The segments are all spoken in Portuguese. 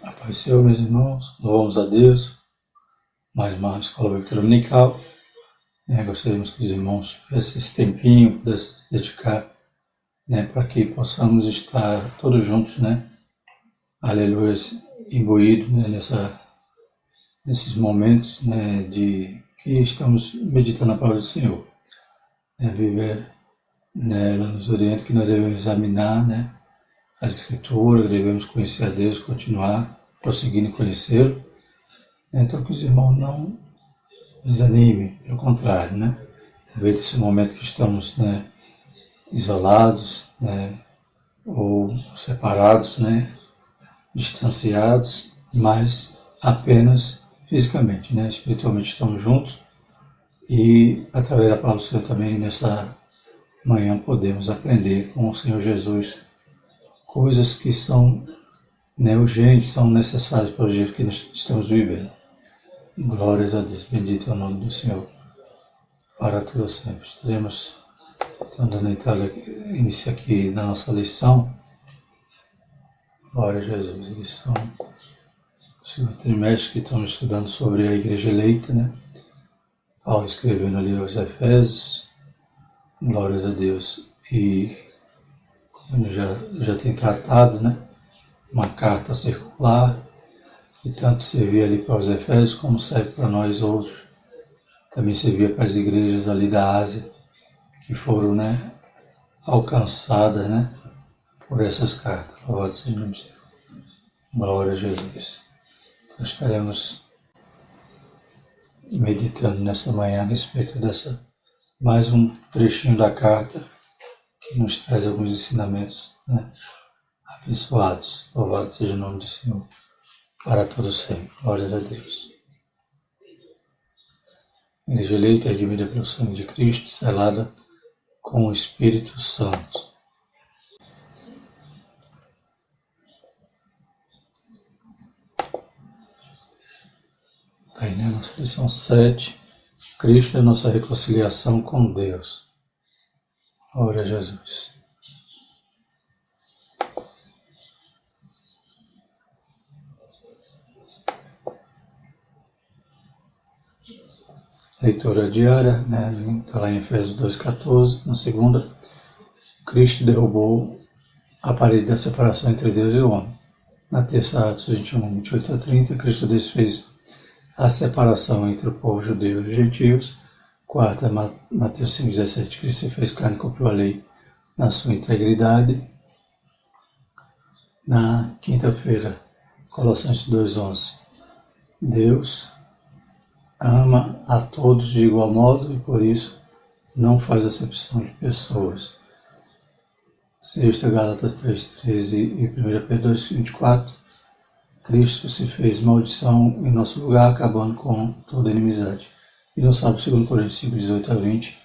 A paz do Senhor, meus irmãos, louvamos a Deus, mais uma escola bíblica dominical. Gostaríamos que os irmãos tivessem esse tempinho, pudessem se dedicar, para que possamos estar todos juntos, aleluia, imbuídos, nesses momentos, de que estamos meditando a palavra do Senhor. Viver, ela nos orienta que nós devemos examinar, a Escritura, devemos conhecer a Deus, continuar prosseguindo em conhecê-lo. Então que os irmãos não desanimem, pelo contrário, aproveita esse momento que estamos isolados, ou separados, distanciados, mas apenas fisicamente, espiritualmente estamos juntos e através da palavra do Senhor também nessa manhã podemos aprender com o Senhor Jesus coisas que são urgentes, são necessárias para o dia que nós estamos vivendo. Glórias a Deus, bendito é o nome do Senhor, para todo sempre. Estaremos dando entrada, início aqui na nossa lição. Glória a Jesus, lição do segundo trimestre que estamos estudando sobre a igreja eleita, Paulo escrevendo ali aos Efésios, glórias a Deus, e como já tem tratado, uma carta circular, que tanto servia ali para os Efésios, como serve para nós outros. Também servia para as igrejas ali da Ásia, que foram, alcançadas, por essas cartas. Louvado seja o nome do Senhor. Glória a Jesus. Então estaremos meditando nessa manhã a respeito dessa, mais um trechinho da carta, que nos traz alguns ensinamentos, abençoados. Louvado seja o nome do Senhor, para todos sempre. Glórias a Deus. Igreja eleita, redimida pelo sangue de Cristo, selada com o Espírito Santo. Está aí, nossa lição 7. Cristo é a nossa reconciliação com Deus. Glória a Jesus. Leitura diária, está lá em Efésios 2,14. Na segunda, Cristo derrubou a parede da separação entre Deus e o homem. Na terça, Atos 21, 28 a 30, Cristo desfez a separação entre o povo judeu e os gentios. Quarta, Mateus 5,17, Cristo se fez carne e cumpriu a lei na sua integridade. Na quinta-feira, Colossenses 2,11, Deus ama a todos de igual modo e por isso não faz acepção de pessoas. Sexta, Gálatas 3,13 e 1 Pedro 2,24, Cristo se fez maldição em nosso lugar, acabando com toda inimizade. E no sábado, 2 Coríntios 5, 18 a 20,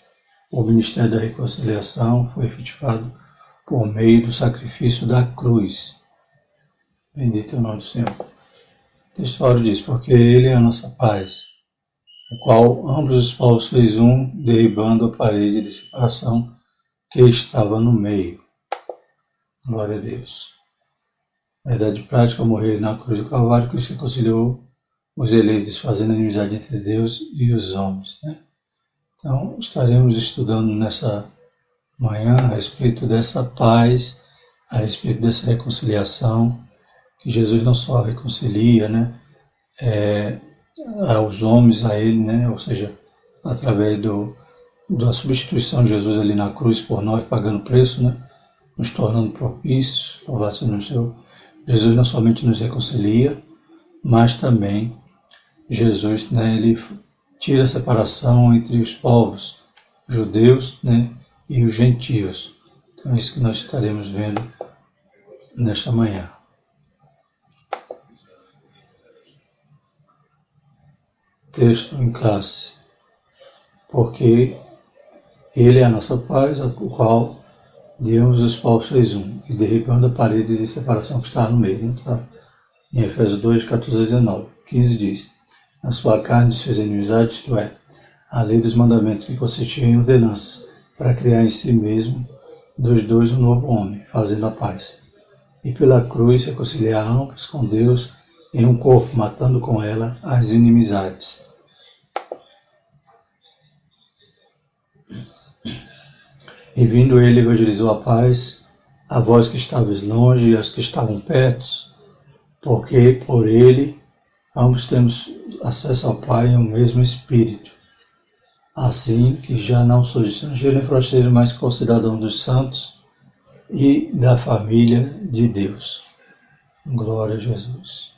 o ministério da reconciliação foi efetivado por meio do sacrifício da cruz. Bendito é o nome do Senhor. O texto diz, porque Ele é a nossa paz, o qual ambos os povos fez um, derribando a parede de separação que estava no meio. Glória a Deus. Verdade prática, ao morrer na cruz do Calvário, Cristo reconciliou os eleitos, fazendo a inimizade entre Deus e os homens. Então, estaremos estudando nessa manhã a respeito dessa paz, a respeito dessa reconciliação, que Jesus não só reconcilia, aos homens, a Ele, ou seja, através da substituição de Jesus ali na cruz por nós, pagando preço, nos tornando propícios, louvado seja o Senhor. Jesus não somente nos reconcilia, mas também Jesus, ele tira a separação entre os povos, judeus, e os gentios. Então é isso que nós estaremos vendo nesta manhã. Texto em classe. Porque Ele é a nossa paz, o qual de ambos os povos fez um, e derribando a parede de separação que está no meio. Tá? Em Efésios 2, 14 a 19. 15 diz, na sua carne desfez a inimizade, isto é, a lei dos mandamentos que consistia em ordenanças, para criar em si mesmo dos dois um novo homem, fazendo a paz. E pela cruz reconciliar ambos com Deus, em um corpo, matando com ela as inimizades. E vindo ele, evangelizou a paz a vós que estavais longe e aos que estavam perto, porque por ele ambos temos acesso ao Pai em um mesmo Espírito. Assim que já não sois estrangeiro nem forasteiro, mas concidadão dos santos e da família de Deus. Glória a Jesus.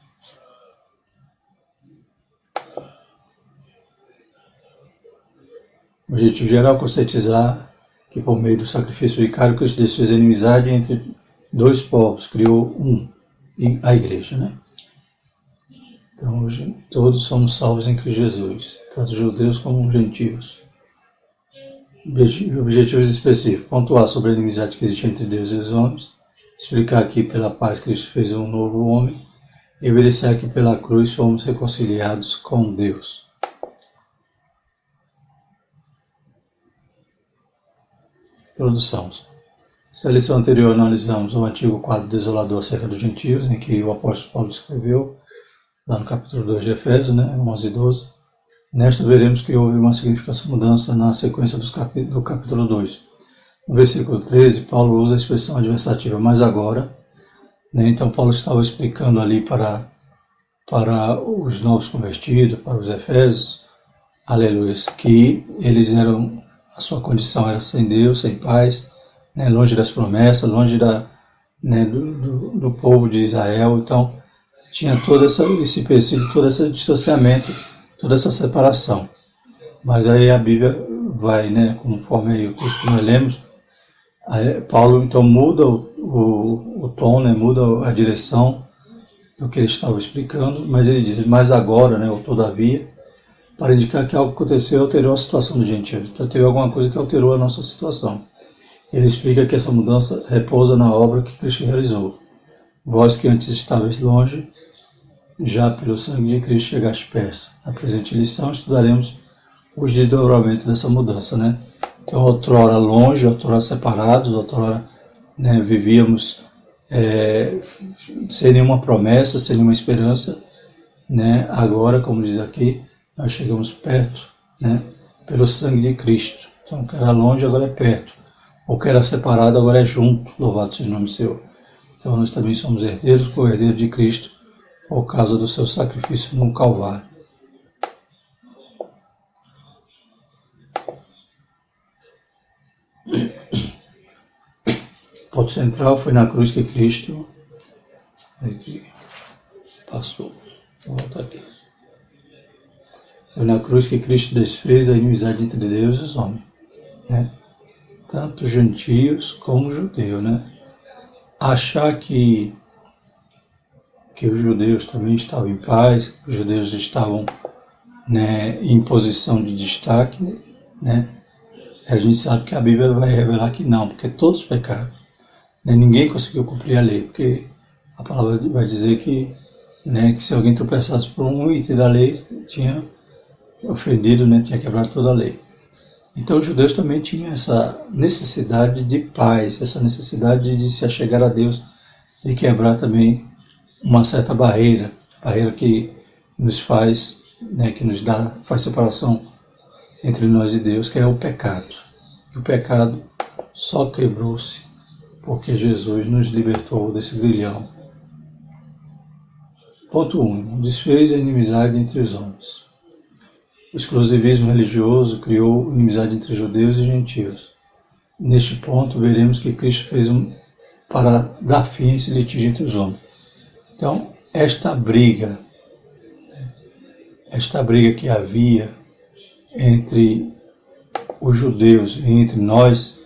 O objetivo geral é conscientizar que por meio do sacrifício vicário Cristo desfez a inimizade entre dois povos, criou um, a igreja, né? Então hoje todos somos salvos em Cristo Jesus, tanto judeus como gentios. Objetivos específicos: pontuar sobre a inimizade que existe entre Deus e os homens, explicar que pela paz Cristo fez um novo homem, e evidenciar que pela cruz fomos reconciliados com Deus. Introdução. Na lição anterior analisamos o antigo quadro desolador acerca dos gentios, em que o apóstolo Paulo escreveu, lá no capítulo 2 de Efésios, 11 e 12. Nesta veremos que houve uma significativa mudança na sequência do capítulo 2. No versículo 13, Paulo usa a expressão adversativa, mas agora, então Paulo estava explicando ali para os novos convertidos, para os efésios, aleluia, que eles eram, a sua condição era sem Deus, sem paz, longe das promessas, longe do povo de Israel. Então tinha todo esse princípio, todo esse distanciamento, toda essa separação. Mas aí a Bíblia vai, conforme aí o texto que nós lemos, Paulo então muda o tom, muda a direção do que ele estava explicando, mas ele diz, mas agora, ou todavia, para indicar que algo aconteceu e alterou a situação do gentio. Então teve alguma coisa que alterou a nossa situação. Ele explica que essa mudança repousa na obra que Cristo realizou. Vós que antes estavais longe, já pelo sangue de Cristo chegaste perto. Na presente lição estudaremos os desdobramentos dessa mudança, Então, outrora longe, outrora separados, outrora vivíamos sem nenhuma promessa, sem nenhuma esperança, Agora, como diz aqui, nós chegamos perto, pelo sangue de Cristo. Então, o que era longe agora é perto, o que era separado agora é junto. Louvado seja o nome do Senhor. Então, nós também somos herdeiros, co-herdeiros de Cristo, por causa do seu sacrifício no Calvário. O ponto central foi na cruz que Cristo passou. Vou voltar aqui. Foi na cruz que Cristo desfez a inimizade entre Deus e os homens, Tanto gentios como judeus, Achar que os judeus também estavam em paz, que os judeus estavam, em posição de destaque, A gente sabe que a Bíblia vai revelar que não, porque todos pecaram, Ninguém conseguiu cumprir a lei, porque a palavra vai dizer que se alguém tropeçasse por um item da lei, tinha ofendido, tinha quebrado toda a lei. Então os judeus também tinham essa necessidade de paz, essa necessidade de se achegar a Deus, de quebrar também uma certa barreira que nos faz, que nos faz separação entre nós e Deus, que é o pecado. E o pecado só quebrou-se porque Jesus nos libertou desse grilhão. Ponto 1. Desfez a inimizade entre os homens. O exclusivismo religioso criou inimizade entre judeus e gentios. Neste ponto, veremos que Cristo fez para dar fim a esse litígio entre os homens. Então, esta briga que havia entre os judeus e entre nós,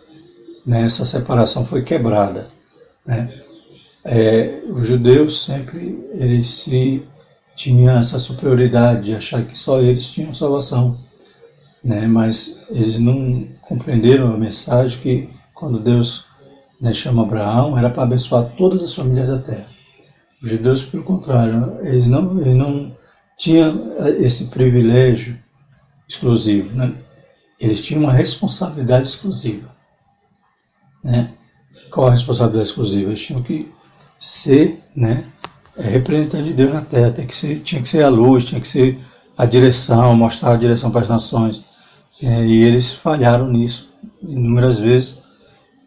essa separação foi quebrada. Os judeus sempre tinham essa superioridade de achar que só eles tinham salvação, mas eles não compreenderam a mensagem que quando Deus chama Abraão era para abençoar todas as famílias da terra. Os judeus, pelo contrário, eles não tinham esse privilégio exclusivo, Eles tinham uma responsabilidade exclusiva, Qual a responsabilidade exclusiva? Eles tinham que ser, representante de Deus na Terra, tinha que ser a luz, tinha que ser a direção, mostrar a direção para as nações. E eles falharam nisso inúmeras vezes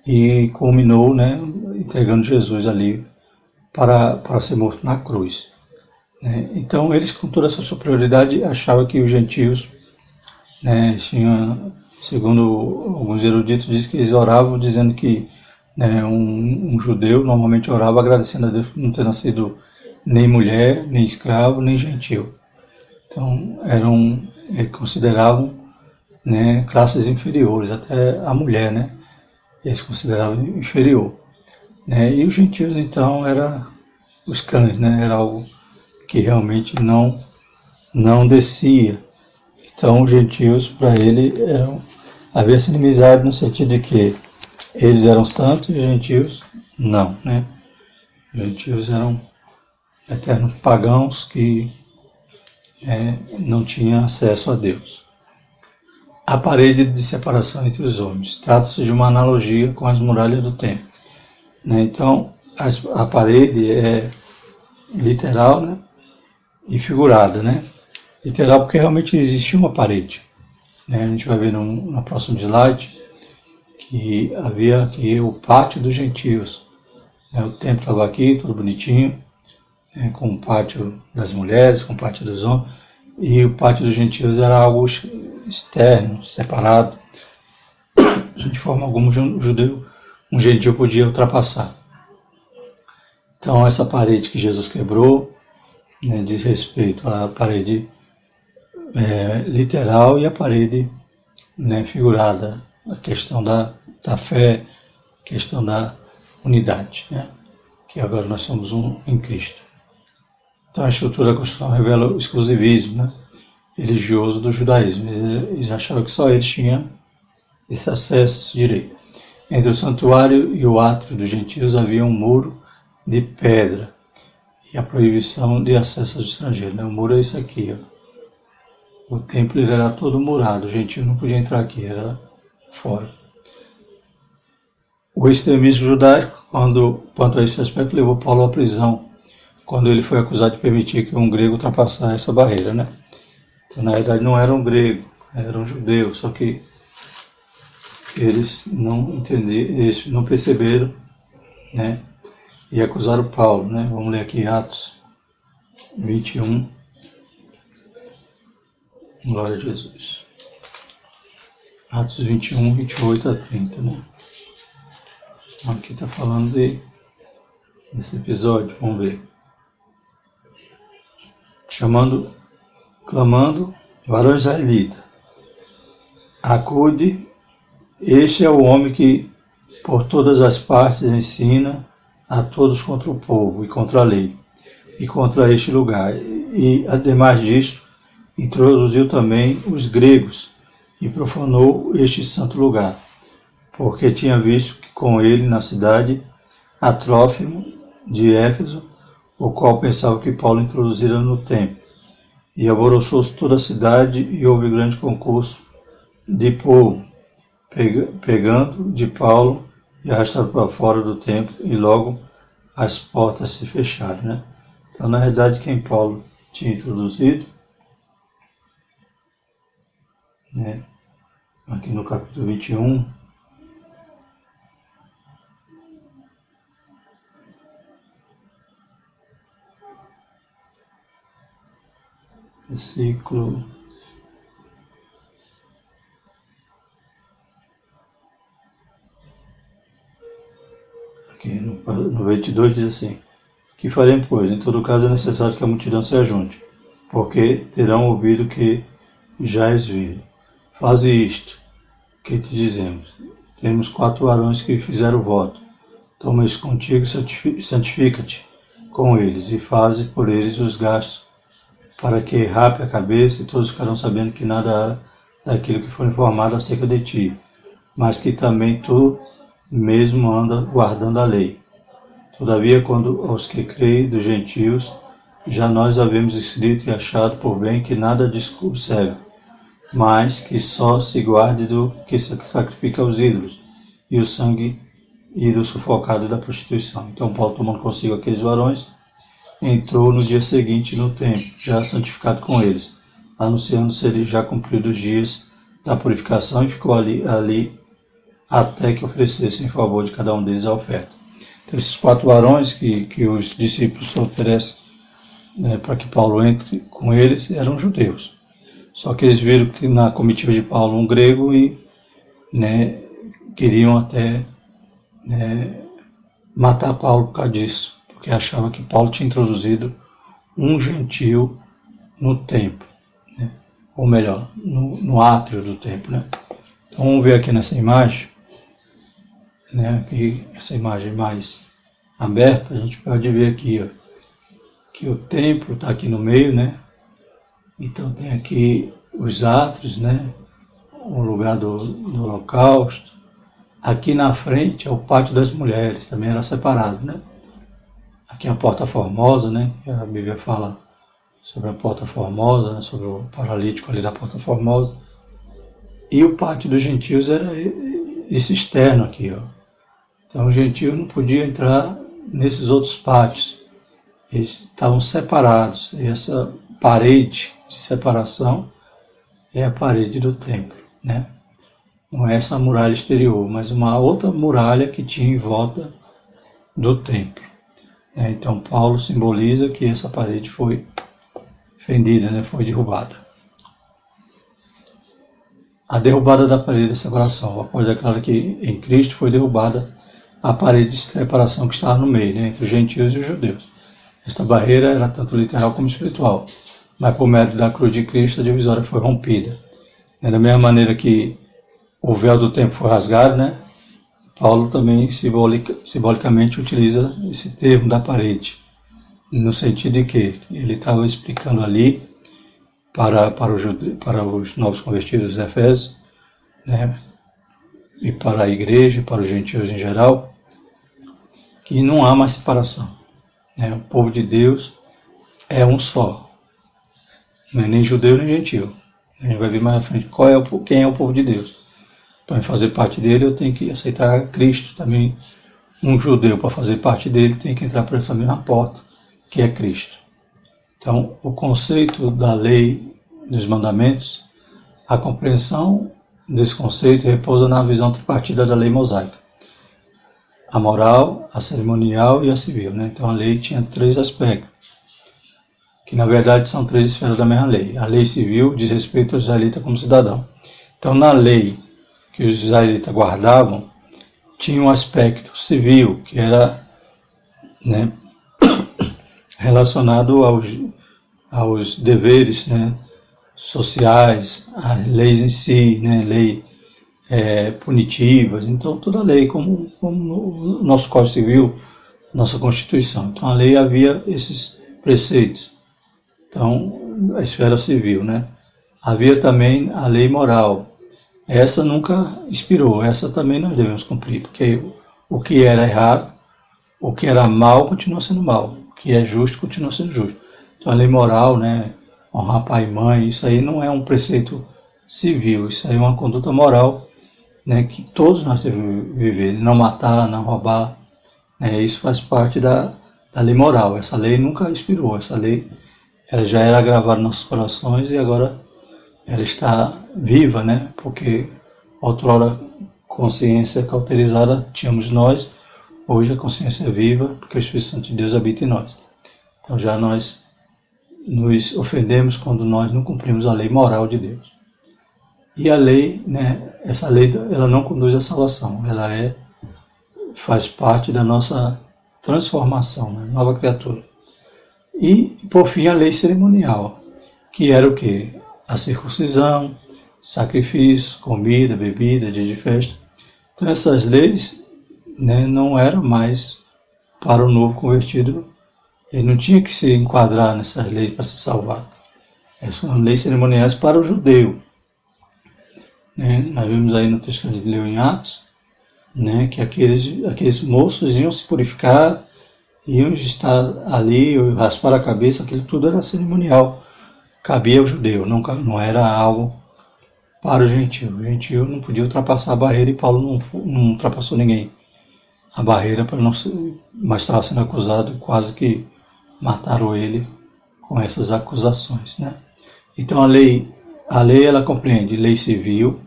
e culminou, né, entregando Jesus ali para ser morto na cruz. Então eles, com toda essa superioridade, achavam que os gentios, né, segundo alguns eruditos, diz que eles oravam dizendo que, né, um judeu normalmente orava agradecendo a Deus por não ter nascido nem mulher, nem escravo, nem gentil. Então consideravam, né, classes inferiores, até a mulher, né, eles consideravam inferior. Né, e os gentios então eram os cães, né, era algo que realmente não descia. Então os gentios, para ele, havia essa inimizade no sentido de que eles eram santos e os gentios não, né? Os gentios eram eternos pagãos que não tinham acesso a Deus. A parede de separação entre os homens. Trata-se de uma analogia com as muralhas do templo. Né? Então, a parede é literal, né? E figurada, né? Literal porque realmente existia uma parede. Né? A gente vai ver no próximo slide que havia aqui o pátio dos gentios. Né? O templo estava aqui, todo bonitinho, né? Com o pátio das mulheres, com o pátio dos homens, e o pátio dos gentios era algo externo, separado, de forma alguma um gentil podia ultrapassar. Então essa parede que Jesus quebrou, né, diz respeito à parede literal e à parede, né, figurada, a questão da fé, a questão da unidade, né, que agora nós somos um em Cristo. Então a estrutura da construção revela o exclusivismo, né, religioso do judaísmo. Eles achavam que só eles tinham esse acesso, esse direito. Entre o santuário e o átrio dos gentios havia um muro de pedra e a proibição de acesso aos estrangeiros. Né? O muro é isso aqui. Ó. O templo ele era todo murado, o gentio não podia entrar aqui, era fora. O extremismo judaico, quanto a esse aspecto, levou Paulo à prisão, quando ele foi acusado de permitir que um grego ultrapassasse essa barreira. Né? Então, na verdade, não era um grego, era um judeu, só que eles não entenderam, eles não perceberam, né? E acusaram Paulo, né? Vamos ler aqui Atos 21. Glória a Jesus. Atos 21, 28 a 30, né? Aqui está falando desse episódio, vamos ver. Clamando, varão israelita, acude, este é o homem que por todas as partes ensina a todos contra o povo e contra a lei, e contra este lugar. E, ademais disto, introduziu também os gregos e profanou este santo lugar, porque tinha visto que com ele na cidade a Trófimo de Éfeso, o qual pensava que Paulo introduzira no templo. E alvoroçou-se toda a cidade e houve grande concurso de povo, pegando de Paulo e arrastado para fora do templo, e logo as portas se fecharam. Né? Então, na realidade, quem Paulo tinha introduzido, né, aqui no capítulo 21, versículo aqui no 22 diz assim: que faremos, pois? Em todo caso é necessário que a multidão se ajunte, porque terão ouvido que já és vindo. Faze isto que te dizemos. Temos 4 varões que fizeram o voto. Toma isso contigo e santifica-te com eles, e faze por eles os gastos, para que rape a cabeça, e todos ficarão sabendo que nada há daquilo que foi informado acerca de ti, mas que também tu mesmo anda guardando a lei. Todavia, quando aos que creem dos gentios, já nós havemos escrito e achado por bem que nada disso observe, mas que só se guarde do que se sacrifica aos ídolos, e o sangue e do sufocado e da prostituição. Então Paulo, tomando consigo aqueles varões, entrou no dia seguinte no templo, já santificado com eles, anunciando ser ele já cumprido os dias da purificação, e ficou ali até que oferecessem em favor de cada um deles a oferta. Então, esses 4 varões que os discípulos oferecem, né, para que Paulo entre com eles, eram judeus. Só que eles viram que na comitiva de Paulo um grego e, né, queriam até, né, matar Paulo por causa disso, porque achavam que Paulo tinha introduzido um gentio no templo, né, ou melhor, no átrio do templo. Né. Então vamos ver aqui nessa imagem, né, aqui, essa imagem mais aberta, a gente pode ver aqui, ó, que o templo está aqui no meio, né? Então tem aqui os átrios, né? O lugar do holocausto. Aqui na frente é o pátio das mulheres, também era separado, né? Aqui é a Porta Formosa, né? Que a Bíblia fala sobre a Porta Formosa, né? Sobre o paralítico ali da Porta Formosa. E o pátio dos gentios era esse externo aqui, ó. Então o gentio não podia entrar nesses outros pátios. Eles estavam separados. E essa parede de separação é a parede do templo, né? Não é essa muralha exterior, mas uma outra muralha que tinha em volta do templo. Então Paulo simboliza que essa parede foi fendida, né? Foi derrubada. A derrubada da parede de separação. Após declarar que em Cristo foi derrubada a parede de separação que estava no meio, né? Entre os gentios e os judeus. Esta barreira era tanto literal como espiritual, mas por mérito da cruz de Cristo a divisória foi rompida. Da mesma maneira que o véu do templo foi rasgado, né? Paulo também simbolicamente utiliza esse termo da parede, no sentido de que ele estava explicando ali para os novos convertidos de Efésios, né? E para a igreja, para os gentios em geral, que não há mais separação. O povo de Deus é um só, não é nem judeu nem gentil. A gente vai ver mais à frente quem é o povo de Deus. Para fazer parte dele eu tenho que aceitar Cristo. Também um judeu, para fazer parte dele, tem que entrar por essa mesma porta, que é Cristo. Então o conceito da lei dos mandamentos, a compreensão desse conceito repousa na visão tripartida da lei mosaica. A moral, a cerimonial e a civil. Né? Então a lei tinha 3 aspectos, que na verdade são 3 esferas da mesma lei. A lei civil diz respeito ao israelita como cidadão. Então na lei que os israelitas guardavam, tinha um aspecto civil, que era, né, relacionado aos deveres, né, sociais, às leis em si, né, lei punitivas. Então toda lei, como o nosso Código Civil, nossa Constituição. Então a lei havia esses preceitos. Então a esfera civil, né? Havia também a lei moral. Essa nunca expirou, essa também nós devemos cumprir, porque o que era errado, o que era mal continua sendo mal, o que é justo continua sendo justo. Então a lei moral, né? Honrar pai e mãe, isso aí não é um preceito civil, isso aí é uma conduta moral, né, que todos nós devemos viver. Não matar, não roubar, né, isso faz parte da lei moral. Essa lei nunca expirou, essa lei ela já era gravada nos nossos corações e agora ela está viva, né, porque outrora consciência cauterizada tínhamos nós, hoje a consciência é viva, porque o Espírito Santo de Deus habita em nós. Então já nós nos ofendemos quando nós não cumprimos a lei moral de Deus. E a lei, né, essa lei ela não conduz à salvação, ela faz parte da nossa transformação, né, nova criatura. E, por fim, a lei cerimonial, que era o quê? A circuncisão, sacrifício, comida, bebida, dia de festa. Então essas leis, né, não eram mais para o novo convertido, ele não tinha que se enquadrar nessas leis para se salvar. Essas são leis cerimoniais para o judeu. Nós vemos aí no texto que a gente leu em Atos, né, que aqueles moços iam se purificar, iam estar ali, raspar a cabeça, aquilo tudo era cerimonial. Cabia ao judeu, não era algo para o gentio. O gentio não podia ultrapassar a barreira e Paulo não ultrapassou ninguém. A barreira para não ser, mas estava sendo acusado quase que mataram ele com essas acusações, né? Então a lei ela compreende lei civil,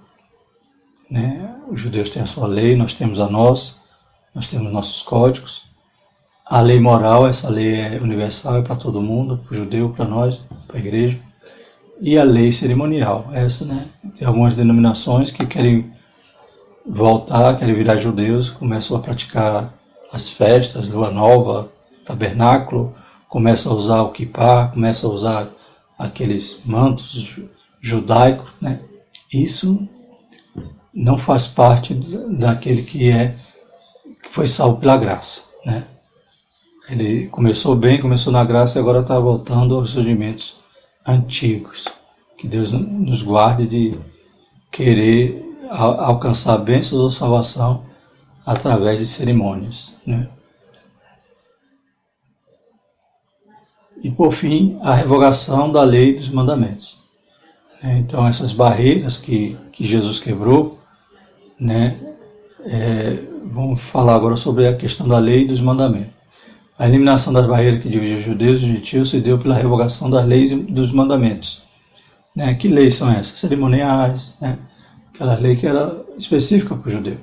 né? Os judeus têm a sua lei, nós temos a nossa, nós temos nossos códigos. A lei moral, essa lei é universal, é para todo mundo, para o judeu, para nós, para a igreja. E a lei cerimonial, essa, né? Tem algumas denominações que querem voltar, querem virar judeus, começam a praticar as festas, lua nova, tabernáculo, começam a usar o kippá, começam a usar aqueles mantos judaicos, né? Isso não faz parte daquele que foi salvo pela graça, né? Ele começou bem, começou na graça e agora está voltando aos rudimentos antigos. Que Deus nos guarde de querer alcançar bênçãos ou salvação através de cerimônias, né? E por fim, a revogação da lei dos mandamentos. Então essas barreiras que Jesus quebrou, né? Vamos falar agora sobre a questão da lei e dos mandamentos. A eliminação das barreiras que dividem os judeus e os gentios se deu pela revogação das leis e dos mandamentos. Né? Que leis são essas? Cerimoniais, né? Aquela lei que era específica para o judeu,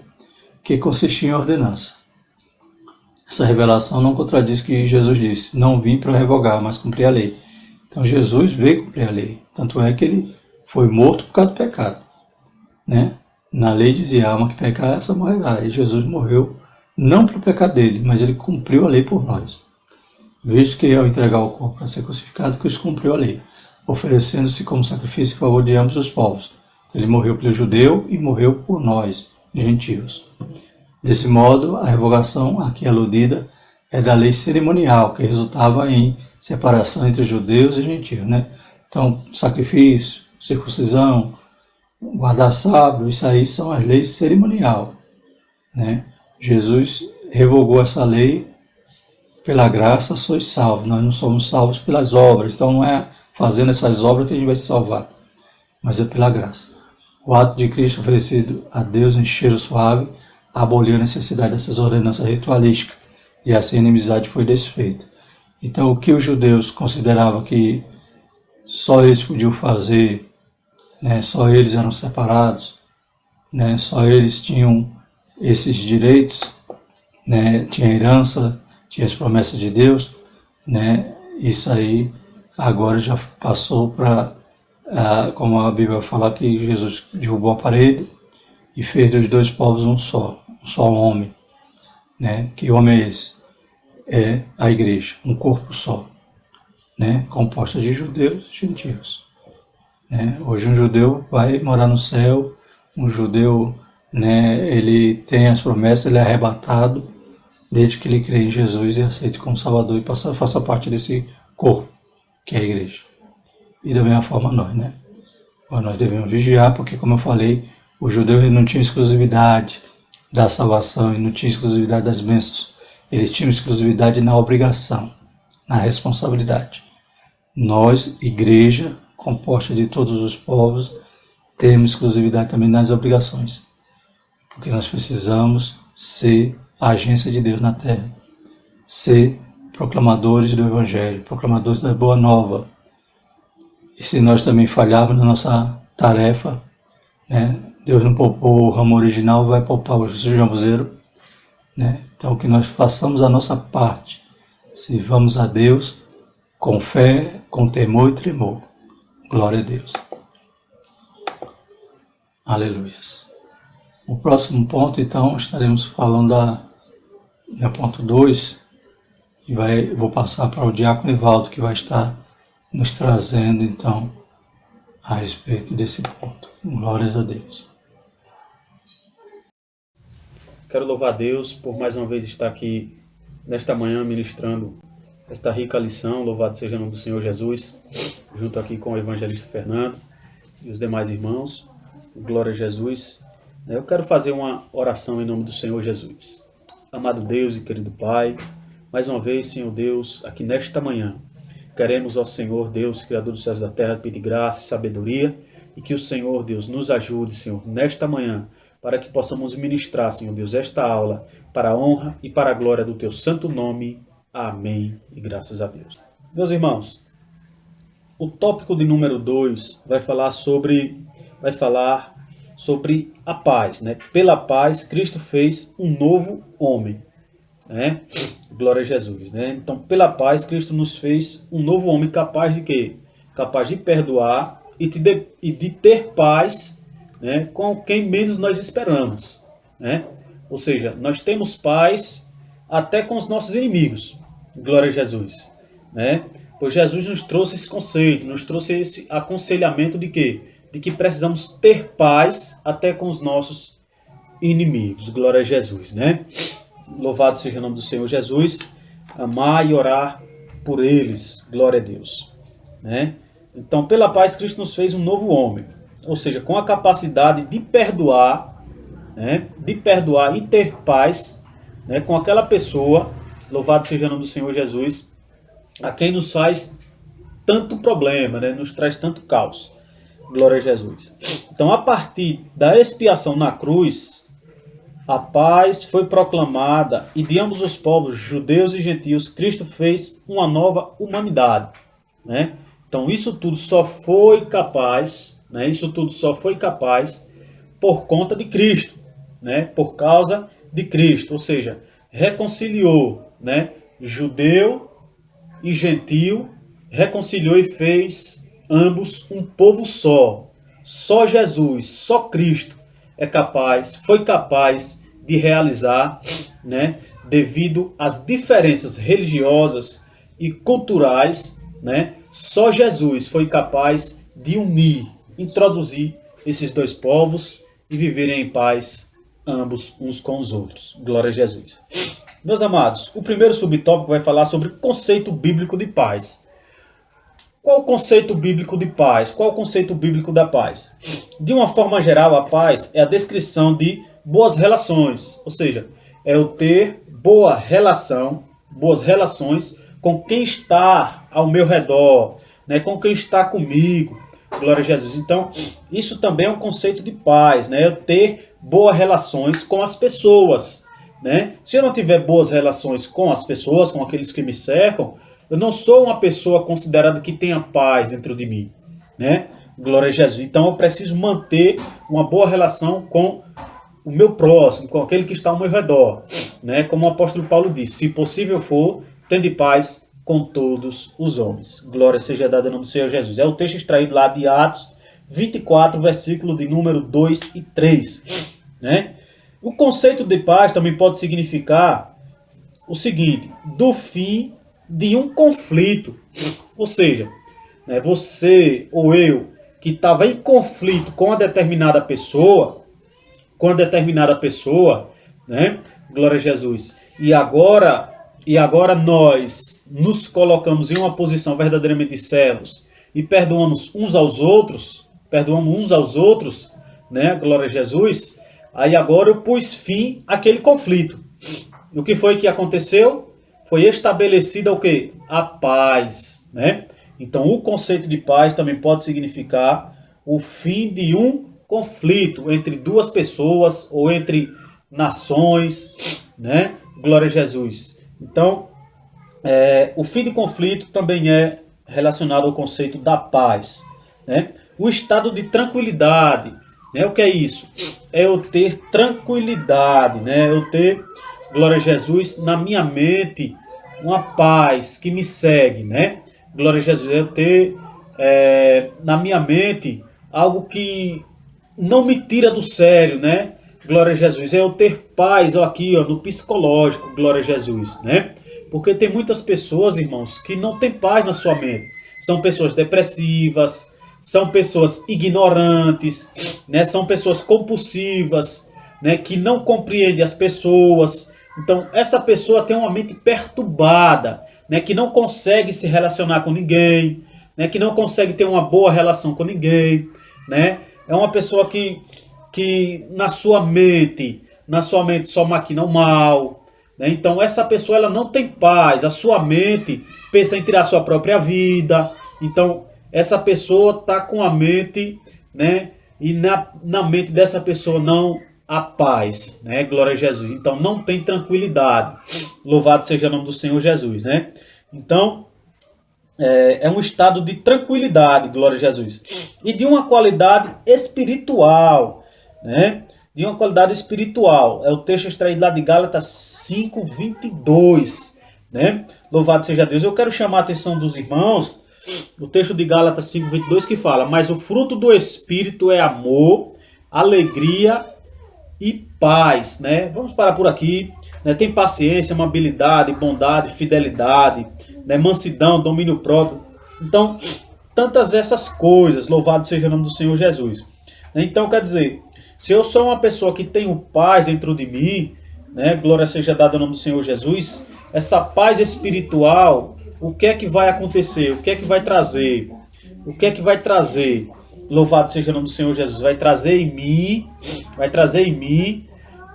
que consistia em ordenança. Essa revelação não contradiz que Jesus disse, não vim para revogar, mas cumprir a lei. Então Jesus veio cumprir a lei, tanto é que ele foi morto por causa do pecado. Né? Na lei dizia, a alma que pecar, essa morrerá, e Jesus morreu não pelo pecado dele, mas ele cumpriu a lei por nós. Visto que ao entregar o corpo para ser crucificado, Cristo cumpriu a lei, oferecendo-se como sacrifício em favor de ambos os povos. Ele morreu pelo judeu e morreu por nós, gentios. Desse modo, a revogação aqui aludida é da lei cerimonial, que resultava em separação entre judeus e gentios, né? Então, sacrifício, circuncisão, guardar sábado, isso aí são as leis cerimonial, né? Jesus revogou essa lei, pela graça sois salvos, nós não somos salvos pelas obras, então não é fazendo essas obras que a gente vai se salvar, mas é pela graça. O ato de Cristo oferecido a Deus em cheiro suave aboliu a necessidade dessas ordenanças ritualísticas e assim a inimizade foi desfeita. Então o que os judeus consideravam que só eles podiam fazer, né, só eles eram separados, né, só eles tinham esses direitos, né, tinha herança, tinha as promessas de Deus, né, isso aí agora já passou para, como a Bíblia fala que Jesus derrubou a parede e fez dos dois povos um só homem, né, que homem é esse? É a igreja, um corpo só, né, composta de judeus e gentios. Né. Hoje um judeu vai morar no céu, um judeu, né, ele tem as promessas, ele é arrebatado desde que ele crê em Jesus e aceite como Salvador e faça parte desse corpo, que é a igreja. E da mesma forma nós, né? Nós devemos vigiar, porque como eu falei, o judeu não tinha exclusividade da salvação e não tinha exclusividade das bênçãos. Eles tinham exclusividade na obrigação, na responsabilidade. Nós, igreja, composta de todos os povos, temos exclusividade também nas obrigações. Porque nós precisamos ser a agência de Deus na terra, ser proclamadores do Evangelho, proclamadores da Boa Nova. E se nós também falharmos na nossa tarefa, né, Deus não poupou o ramo original, vai poupar o jambuzeiro, né? Então que nós façamos a nossa parte, sirvamos a Deus com fé, com temor e tremor. Glória a Deus. Aleluias. O próximo ponto, então, estaremos falando no ponto 2, e vou passar para o diácono Evaldo, que vai estar nos trazendo, então, a respeito desse ponto. Glórias a Deus. Quero louvar a Deus por mais uma vez estar aqui nesta manhã ministrando esta rica lição. Louvado seja o nome do Senhor Jesus, junto aqui com o evangelista Fernando e os demais irmãos. Glória a Jesus. Eu quero fazer uma oração em nome do Senhor Jesus. Amado Deus e querido Pai, mais uma vez, Senhor Deus, aqui nesta manhã, queremos, ó Senhor Deus, Criador dos céus e da terra, pedir graça e sabedoria, e que o Senhor Deus nos ajude, Senhor, nesta manhã, para que possamos ministrar, Senhor Deus, esta aula para a honra e para a glória do Teu santo nome. Amém e graças a Deus. Meus irmãos, o tópico de número 2 vai falar sobre a paz, né? Pela paz, Cristo fez um novo homem, né? Glória a Jesus, né? Então, pela paz, Cristo nos fez um novo homem capaz de quê? Capaz de perdoar e de ter paz, né? Com quem menos nós esperamos, né? Ou seja, nós temos paz até com os nossos inimigos. Glória a Jesus, né? Pois Jesus nos trouxe esse conceito, nos trouxe esse aconselhamento de quê? De que precisamos ter paz até com os nossos inimigos. Glória a Jesus, né? Louvado seja o nome do Senhor Jesus. Amar e orar por eles. Glória a Deus, né? Então, pela paz, Cristo nos fez um novo homem. Ou seja, com a capacidade de perdoar, né? De perdoar e ter paz, né? Com aquela pessoa, louvado seja o nome do Senhor Jesus, a quem nos faz tanto problema, né? Nos traz tanto caos. Glória a Jesus. Então, a partir da expiação na cruz, a paz foi proclamada e de ambos os povos, judeus e gentios, Cristo fez uma nova humanidade, né? Então, isso tudo só foi capaz, né? Isso tudo só foi capaz por conta de Cristo, né? Por causa de Cristo, ou seja, reconciliou, né? Judeu e gentio, reconciliou e fez ambos um povo só. Só Jesus, só Cristo foi capaz de realizar, né, devido às diferenças religiosas e culturais, né, só Jesus foi capaz de unir, introduzir esses dois povos e viverem em paz ambos uns com os outros. Glória a Jesus. Meus amados, o primeiro subtópico vai falar sobre o conceito bíblico de paz. Qual o conceito bíblico de paz? Qual o conceito bíblico da paz? De uma forma geral, a paz é a descrição de boas relações, ou seja, é eu ter boas relações com quem está ao meu redor, né, com quem está comigo. Glória a Jesus. Então, isso também é um conceito de paz, né? Eu ter boas relações com as pessoas, né? Se eu não tiver boas relações com as pessoas, com aqueles que me cercam, eu não sou uma pessoa considerada que tenha paz dentro de mim, né? Glória a Jesus. Então eu preciso manter uma boa relação com o meu próximo, com aquele que está ao meu redor, né? Como o apóstolo Paulo disse, se possível for, tende paz com todos os homens. Glória seja dada em nome do Senhor Jesus. É o texto extraído lá de Atos 24, versículo de número 2 e 3, né? O conceito de paz também pode significar o seguinte, do fim de um conflito. Ou seja, né, você ou eu que estava em conflito com a determinada pessoa, né? Glória a Jesus. E agora nós nos colocamos em uma posição verdadeiramente de servos e perdoamos uns aos outros, né? Glória a Jesus. Aí agora eu pus fim àquele conflito. E o que foi que aconteceu? Foi estabelecida o quê? A paz, né? Então o conceito de paz também pode significar o fim de um conflito entre duas pessoas ou entre nações, né? Glória a Jesus. Então, o fim de conflito também é relacionado ao conceito da paz, né? O estado de tranquilidade, né? O que é isso? É eu ter tranquilidade, né? Eu ter, glória a Jesus, na minha mente uma paz que me segue, né? Glória a Jesus. É eu ter na minha mente algo que não me tira do sério, né? Glória a Jesus. É eu ter paz aqui, ó, no psicológico, glória a Jesus, né? Porque tem muitas pessoas, irmãos, que não têm paz na sua mente. São pessoas depressivas, são pessoas ignorantes, né? São pessoas compulsivas, né? Que não compreendem as pessoas. Então, essa pessoa tem uma mente perturbada, né? Que não consegue se relacionar com ninguém, né? Que não consegue ter uma boa relação com ninguém, né? É uma pessoa que na sua mente só maquina o mal, né? Então essa pessoa ela não tem paz, a sua mente pensa em tirar a sua própria vida. Então essa pessoa está com a mente, né? E na mente dessa pessoa a paz, né? Glória a Jesus. Então não tem tranquilidade. Louvado seja o nome do Senhor Jesus, né? Então é um estado de tranquilidade, glória a Jesus. E de uma qualidade espiritual, né? De uma qualidade espiritual. É o texto extraído lá de Gálatas 5:22, né? Louvado seja Deus. Eu quero chamar a atenção dos irmãos, o texto de Gálatas 5:22 que fala: mas o fruto do Espírito é amor, alegria e paz, né? Vamos parar por aqui, né? Tem paciência, amabilidade, bondade, fidelidade, né? Mansidão, domínio próprio. Então, tantas essas coisas, louvado seja o nome do Senhor Jesus. Então, quer dizer, se eu sou uma pessoa que tenho paz dentro de mim, né? Glória seja dada ao nome do Senhor Jesus, essa paz espiritual, o que é que vai acontecer? O que é que vai trazer? O que é que vai trazer? Louvado seja o nome do Senhor Jesus. Vai trazer em mim,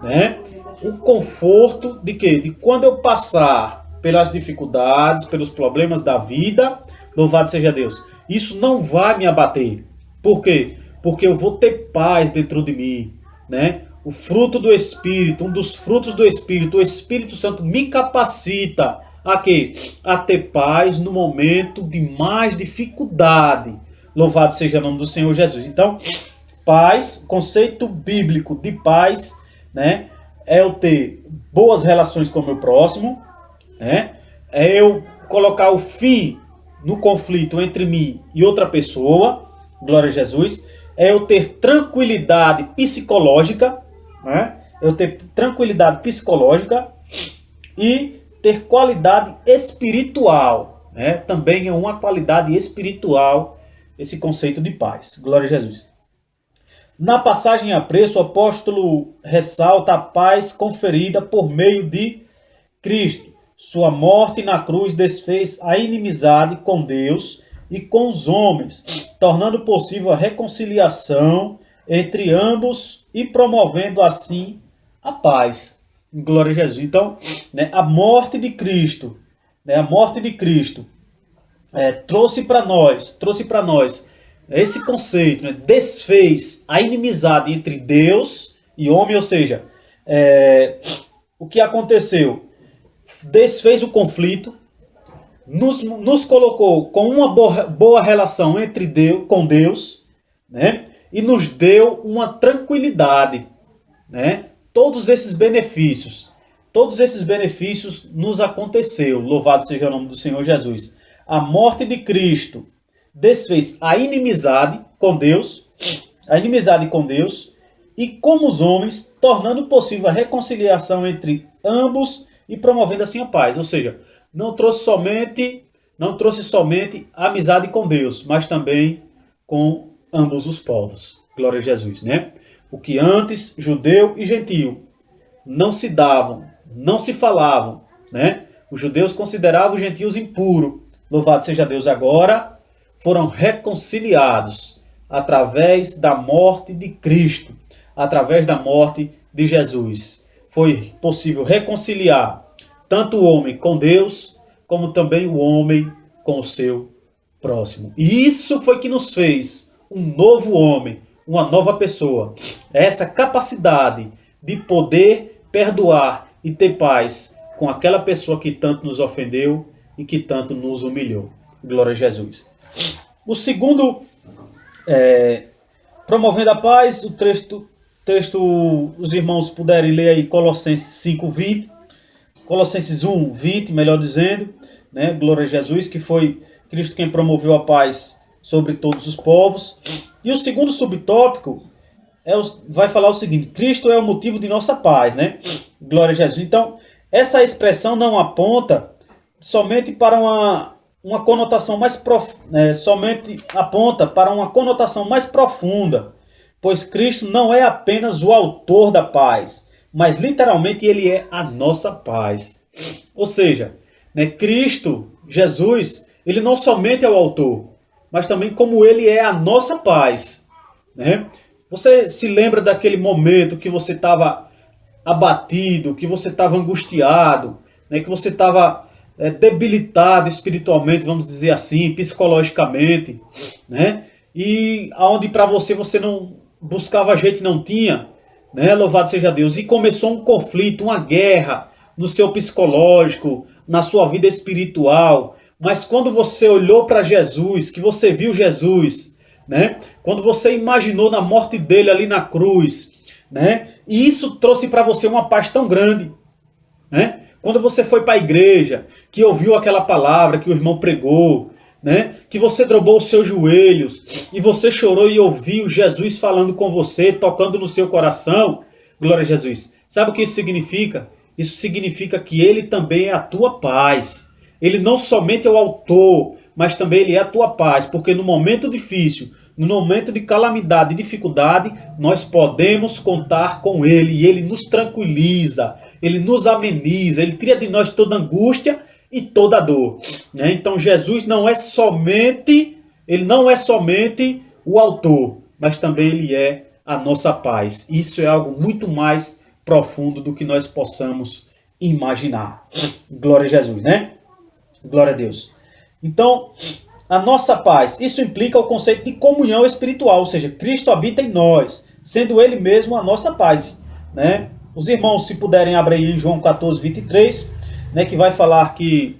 né, o conforto de quê? De quando eu passar pelas dificuldades, pelos problemas da vida, louvado seja Deus, isso não vai me abater. Por quê? Porque eu vou ter paz dentro de mim, né? O fruto do Espírito, um dos frutos do Espírito, o Espírito Santo me capacita a quê? A ter paz no momento de mais dificuldade. Louvado seja o nome do Senhor Jesus. Então, paz, conceito bíblico de paz, né, é eu ter boas relações com o meu próximo, né, é eu colocar o fim no conflito entre mim e outra pessoa, glória a Jesus, é eu ter tranquilidade psicológica, né, eu ter tranquilidade psicológica e ter qualidade espiritual, né, também é uma qualidade espiritual esse conceito de paz. Glória a Jesus. Na passagem a preço, o apóstolo ressalta a paz conferida por meio de Cristo. Sua morte na cruz desfez a inimizade com Deus e com os homens, tornando possível a reconciliação entre ambos e promovendo assim a paz. Glória a Jesus. Então, né, a morte de Cristo, trouxe para nós esse conceito, né? Desfez a inimizade entre Deus e homem, ou seja, o que aconteceu? Desfez o conflito, nos colocou com uma boa relação entre Deus, com Deus, né? E nos deu uma tranquilidade, né? Todos esses benefícios nos aconteceu. Louvado seja o nome do Senhor Jesus. A morte de Cristo desfez a inimizade com Deus e com os homens, tornando possível a reconciliação entre ambos e promovendo assim a paz. Ou seja, não trouxe somente a amizade com Deus, mas também com ambos os povos. Glória a Jesus, né? O que antes, judeu e gentio, não se davam, não se falavam, né? Os judeus consideravam os gentios impuros. Louvado seja Deus, agora foram reconciliados através da morte de Cristo, através da morte de Jesus. Foi possível reconciliar tanto o homem com Deus, como também o homem com o seu próximo. E isso foi que nos fez um novo homem, uma nova pessoa. Essa capacidade de poder perdoar e ter paz com aquela pessoa que tanto nos ofendeu e que tanto nos humilhou. Glória a Jesus. O segundo, promovendo a paz, o texto, os irmãos puderem ler aí Colossenses 5:20, Colossenses 1:20, melhor dizendo, né? Glória a Jesus, que foi Cristo quem promoveu a paz sobre todos os povos. E o segundo subtópico vai falar o seguinte: Cristo é o motivo de nossa paz, né? Glória a Jesus. Então, essa expressão não aponta somente para uma conotação mais somente aponta para uma conotação mais profunda, pois Cristo não é apenas o autor da paz, mas literalmente ele é a nossa paz. Ou seja, né, Cristo, Jesus, ele não somente é o autor, mas também como ele é a nossa paz, né? Você se lembra daquele momento que você estava abatido, que você estava angustiado, né, que você estava debilitado espiritualmente, vamos dizer assim, psicologicamente, né? E aonde para você não buscava jeito e não tinha, né? Louvado seja Deus. E começou um conflito, uma guerra no seu psicológico, na sua vida espiritual. Mas quando você olhou para Jesus, que você viu Jesus, né? Quando você imaginou na morte dele ali na cruz, né? E isso trouxe para você uma paz tão grande, né? Quando você foi para a igreja, que ouviu aquela palavra que o irmão pregou, né? Que você dobrou os seus joelhos e você chorou e ouviu Jesus falando com você, tocando no seu coração. Glória a Jesus. Sabe o que isso significa? Isso significa que ele também é a tua paz. Ele não somente é o autor, mas também ele é a tua paz, porque no momento difícil, no momento de calamidade e dificuldade, nós podemos contar com ele e ele nos tranquiliza, ele nos ameniza, ele tira de nós toda angústia e toda dor, né? Então Jesus ele não é somente o autor, mas também ele é a nossa paz. Isso é algo muito mais profundo do que nós possamos imaginar. Glória a Jesus, né? Glória a Deus. Então, a nossa paz, isso implica o conceito de comunhão espiritual, ou seja, Cristo habita em nós, sendo Ele mesmo a nossa paz, né? Os irmãos, se puderem, abrir em João 14, 23, né, que vai falar que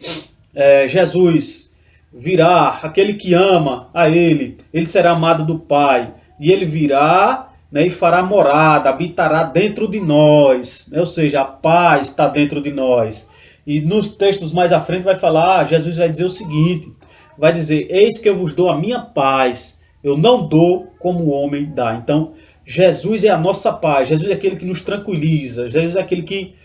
Jesus virá, aquele que ama a Ele, ele será amado do Pai, e Ele virá, né, e fará morada, habitará dentro de nós, né? Ou seja, a paz está dentro de nós. E nos textos mais à frente vai falar, Jesus vai dizer o seguinte, vai dizer, eis que eu vos dou a minha paz, eu não dou como o homem dá. Então, Jesus é a nossa paz, Jesus é aquele que nos tranquiliza, Jesus é aquele que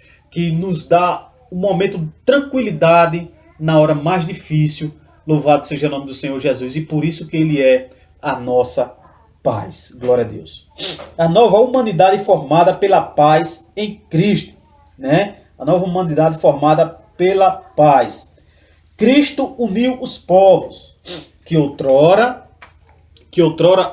nos dá um momento de tranquilidade na hora mais difícil. Louvado seja o nome do Senhor Jesus, e por isso que Ele é a nossa paz. Glória a Deus. A nova humanidade formada pela paz em Cristo, né? A nova humanidade formada pela paz. Cristo uniu os povos que outrora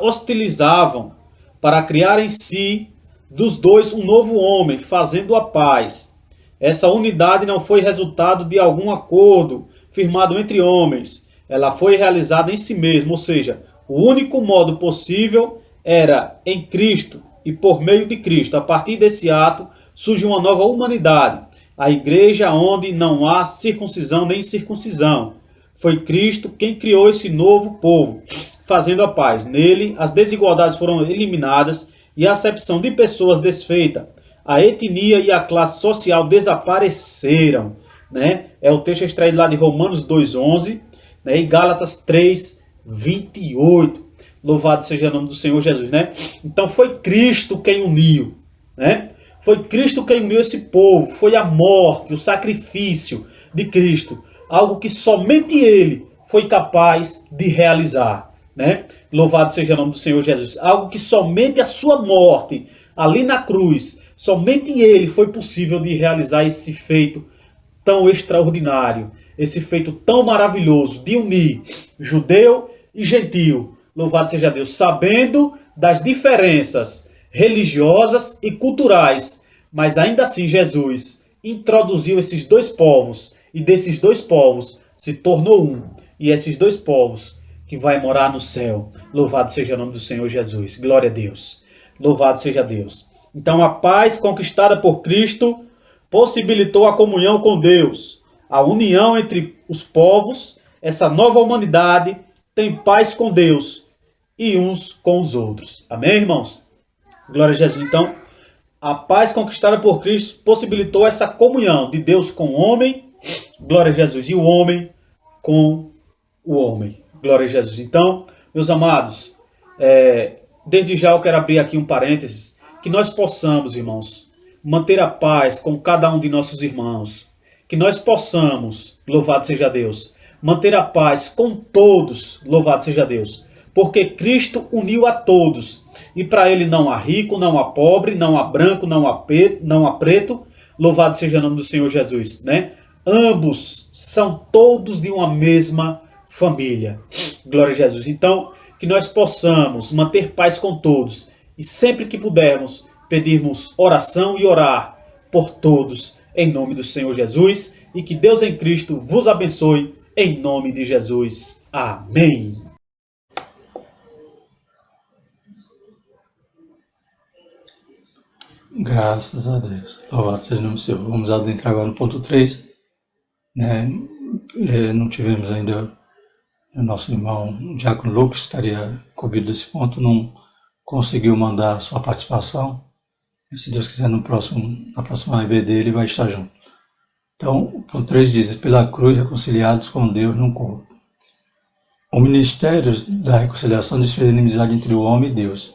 hostilizavam para criar em si dos dois um novo homem, fazendo a paz. Essa unidade não foi resultado de algum acordo firmado entre homens. Ela foi realizada em si mesma, ou seja, o único modo possível era em Cristo e por meio de Cristo. A partir desse ato surge uma nova humanidade. A igreja onde não há circuncisão nem incircuncisão. Foi Cristo quem criou esse novo povo, fazendo a paz. Nele, as desigualdades foram eliminadas e a acepção de pessoas desfeita. A etnia e a classe social desapareceram, né? É o texto extraído lá de Romanos 2,11, né? E Gálatas 3:28. Louvado seja o nome do Senhor Jesus, né? Então foi Cristo quem uniu, né? Foi Cristo quem uniu esse povo, foi a morte, o sacrifício de Cristo, algo que somente Ele foi capaz de realizar, né? Louvado seja o nome do Senhor Jesus, algo que somente a sua morte, ali na cruz, somente Ele foi possível de realizar esse feito tão extraordinário, esse feito tão maravilhoso de unir judeu e gentil. Louvado seja Deus, sabendo das diferenças religiosas e culturais, mas ainda assim Jesus introduziu esses dois povos e desses dois povos se tornou um, e esses dois povos que vai morar no céu. Louvado seja o nome do Senhor Jesus. Glória a Deus. Louvado seja Deus. Então a paz conquistada por Cristo possibilitou a comunhão com Deus, a união entre os povos. Essa nova humanidade tem paz com Deus e uns com os outros. Amém, irmãos? Glória a Jesus. Então, a paz conquistada por Cristo possibilitou essa comunhão de Deus com o homem, glória a Jesus, e o homem com o homem. Glória a Jesus. Então, meus amados, desde já eu quero abrir aqui um parênteses, que nós possamos, irmãos, manter a paz com cada um de nossos irmãos, que nós possamos, louvado seja Deus, manter a paz com todos, louvado seja Deus, porque Cristo uniu a todos, e para Ele não há rico, não há pobre, não há branco, não há preto, louvado seja o nome do Senhor Jesus, né? Ambos são todos de uma mesma família, glória a Jesus. Então, que nós possamos manter paz com todos, e sempre que pudermos, pedirmos oração e orar por todos, em nome do Senhor Jesus, e que Deus em Cristo vos abençoe, em nome de Jesus. Amém. Graças a Deus. Louvado seja o nome do Senhor. Vamos adentrar agora no ponto 3. Né? Não tivemos ainda o nosso irmão Diácono Lucas, que estaria cobrido desse ponto, não conseguiu mandar sua participação. E, se Deus quiser, na próxima IBD ele vai estar junto. Então, o ponto 3 diz: pela cruz reconciliados com Deus no corpo. O ministério da reconciliação desfez a inimizade entre o homem e Deus,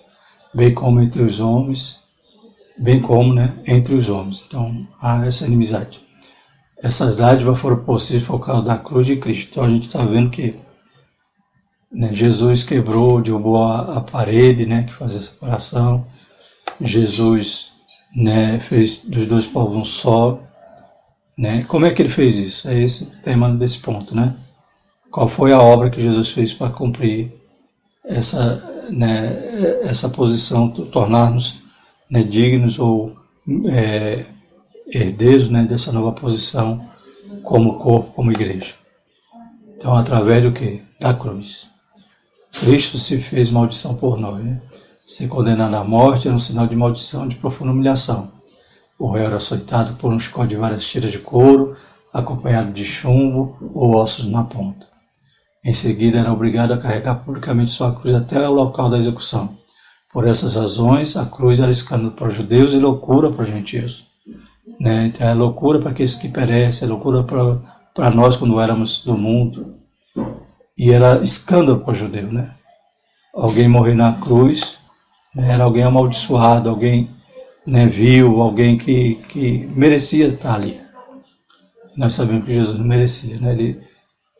bem como entre os homens, entre os homens. Então, há essa inimizade. Essas dádivas foram possíveis por causa da cruz de Cristo. Então, a gente está vendo que, né, Jesus derrubou a parede, né, que fazia a separação. Jesus, né, fez dos dois povos um só. Né? Como é que ele fez isso? É esse o tema desse ponto, né? Qual foi a obra que Jesus fez para cumprir essa posição, tornar-nos, né, dignos ou herdeiros, né, dessa nova posição como corpo, como igreja? Então, através do quê? Da cruz. Cristo se fez maldição por nós. Né? Ser condenado à morte era um sinal de maldição, de profunda humilhação. O réu era açoitado por um chicote de várias tiras de couro, acompanhado de chumbo ou ossos na ponta. Em seguida, era obrigado a carregar publicamente sua cruz até o local da execução. Por essas razões, a cruz era escândalo para os judeus e loucura para os gentios. Né? Então, é loucura para aqueles que perecem, é loucura para nós quando éramos do mundo. E era escândalo para o judeu. Né? Alguém morrer na cruz, né, era alguém amaldiçoado, alguém, né, vil, alguém que merecia estar ali. Nós sabemos que Jesus não merecia. Né?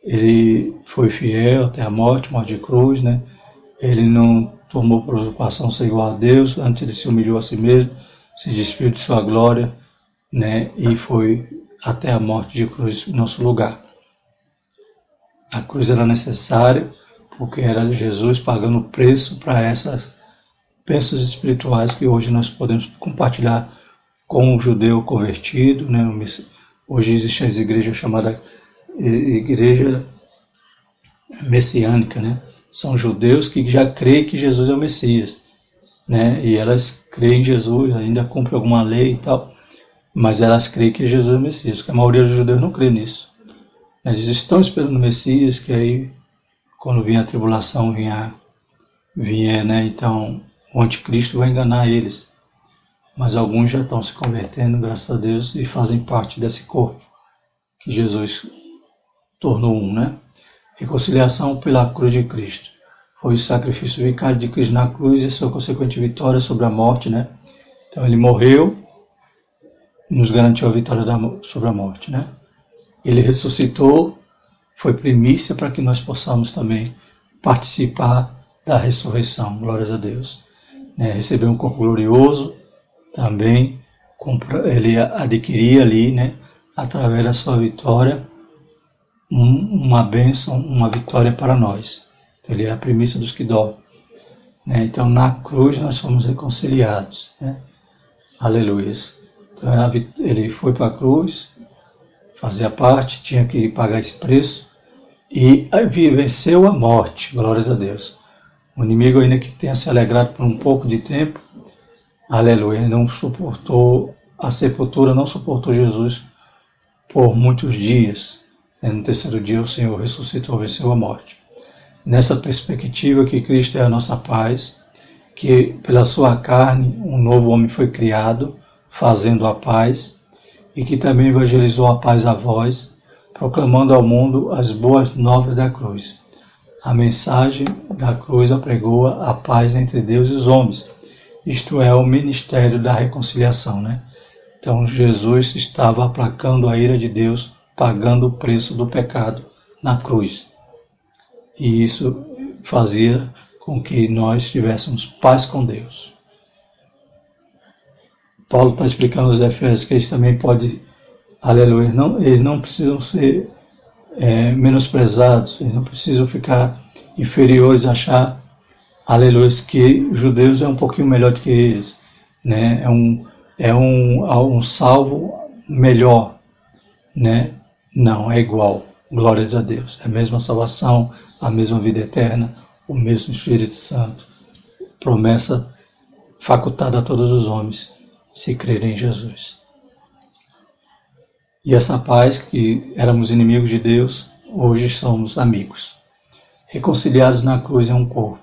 Ele foi fiel até a morte de cruz, né? Ele não tomou preocupação ser igual a Deus, antes ele se humilhou a si mesmo, se despiu de sua glória, né? E foi até a morte de cruz em nosso lugar. A cruz era necessária porque era Jesus pagando o preço para essas bênçãos espirituais que hoje nós podemos compartilhar com o judeu convertido, né? Hoje existem as igrejas chamadas igreja messiânica, né? São judeus que já creem que Jesus é o Messias, né? E elas creem em Jesus, ainda cumprem alguma lei e tal, mas elas creem que Jesus é o Messias, porque a maioria dos judeus não crê nisso. Eles estão esperando o Messias, que aí, quando vinha a tribulação, vinha, né? Então, o anticristo vai enganar eles. Mas alguns já estão se convertendo, graças a Deus, e fazem parte desse corpo que Jesus tornou um, né? Reconciliação pela cruz de Cristo. Foi o sacrifício vicário de Cristo na cruz e sua consequente vitória sobre a morte, né? Então ele morreu, nos garantiu a vitória sobre a morte, né? Ele ressuscitou, foi primícia para que nós possamos também participar da ressurreição, glórias a Deus. Né? Recebeu um corpo glorioso, também ele adquiria ali, né, através da sua vitória, uma bênção, uma vitória para nós. Então, ele é a primícia dos que dormem. Né? Então, na cruz nós fomos reconciliados. Né? Aleluia. Então, ele foi para a cruz, fazia parte, tinha que pagar esse preço e venceu a morte, glórias a Deus. O inimigo, ainda que tenha se alegrado por um pouco de tempo, aleluia, não suportou a sepultura, não suportou Jesus por muitos dias. No terceiro dia o Senhor ressuscitou, venceu a morte. Nessa perspectiva que Cristo é a nossa paz, que pela sua carne um novo homem foi criado, fazendo a paz, e que também evangelizou a paz a vós, proclamando ao mundo as boas novas da cruz. A mensagem da cruz apregoa a paz entre Deus e os homens, isto é, o ministério da reconciliação, né? Então Jesus estava aplacando a ira de Deus, pagando o preço do pecado na cruz. E isso fazia com que nós tivéssemos paz com Deus. Paulo está explicando aos Efésios que eles também podem, aleluia, eles não precisam ser menosprezados, eles não precisam ficar inferiores, achar, aleluia, que os judeus é um pouquinho melhor do que eles, né? É um salvo melhor, né? Não, é igual, glórias a Deus, é a mesma salvação, a mesma vida eterna, o mesmo Espírito Santo, promessa facultada a todos os homens, se crer em Jesus. E essa paz, que éramos inimigos de Deus, hoje somos amigos, reconciliados na cruz em um corpo.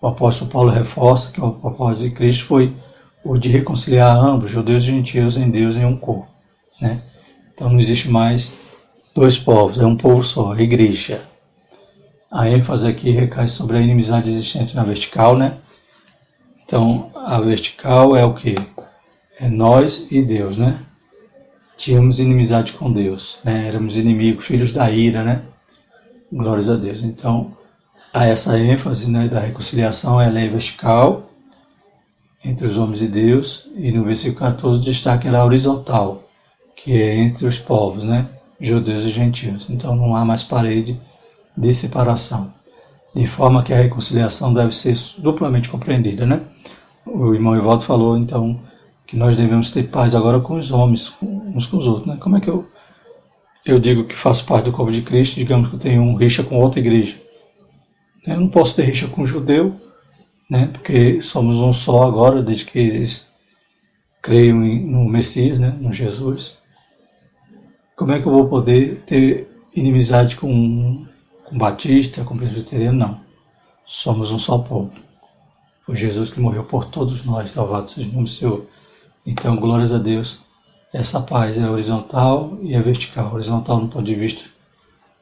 O apóstolo Paulo reforça que o propósito de Cristo foi o de reconciliar ambos, judeus e gentios, em Deus em um corpo, né? Então não existe mais dois povos, é um povo só, a igreja. A ênfase aqui recai sobre a inimizade existente na vertical, né? Então a vertical é o quê? É nós e Deus, né? Tínhamos inimizade com Deus, né? Éramos inimigos, filhos da ira, né? Glórias a Deus. Então, há essa ênfase, né, da reconciliação, ela é vertical entre os homens e Deus, e no versículo 14 o destaque era horizontal, que é entre os povos, né? Judeus e gentios. Então não há mais parede de separação, de forma que a reconciliação deve ser duplamente compreendida, né? O irmão Evaldo falou, então, que nós devemos ter paz agora com os homens, uns com os outros, né? Como é que eu digo que faço parte do corpo de Cristo, digamos que eu tenho rixa com outra igreja? Eu não posso ter rixa com o judeu, né? Porque somos um só agora, desde que eles creiam no Messias, né? No Jesus. Como é que eu vou poder ter inimizade com batista, com presbiteriano? Não. Somos um só povo. Foi Jesus que morreu por todos nós, louvado seja o nome do Senhor. Então, glórias a Deus, essa paz é horizontal e é vertical. Horizontal no ponto de vista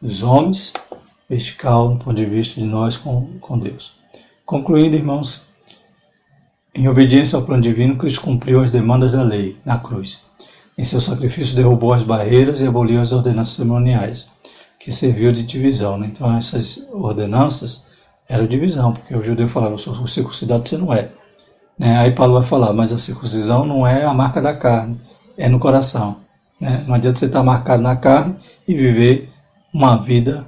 dos homens, vertical no ponto de vista de nós com Deus. Concluindo, irmãos, em obediência ao plano divino, Cristo cumpriu as demandas da lei na cruz. Em seu sacrifício derrubou as barreiras e aboliu as ordenanças cerimoniais, que serviu de divisão, né? Então essas ordenanças eram divisão, porque o judeu falava, eu sou circuncidado, você não é. Né? Aí Paulo vai falar, mas a circuncisão não é a marca da carne, é no coração. Né? Não adianta você estar marcado na carne e viver uma vida,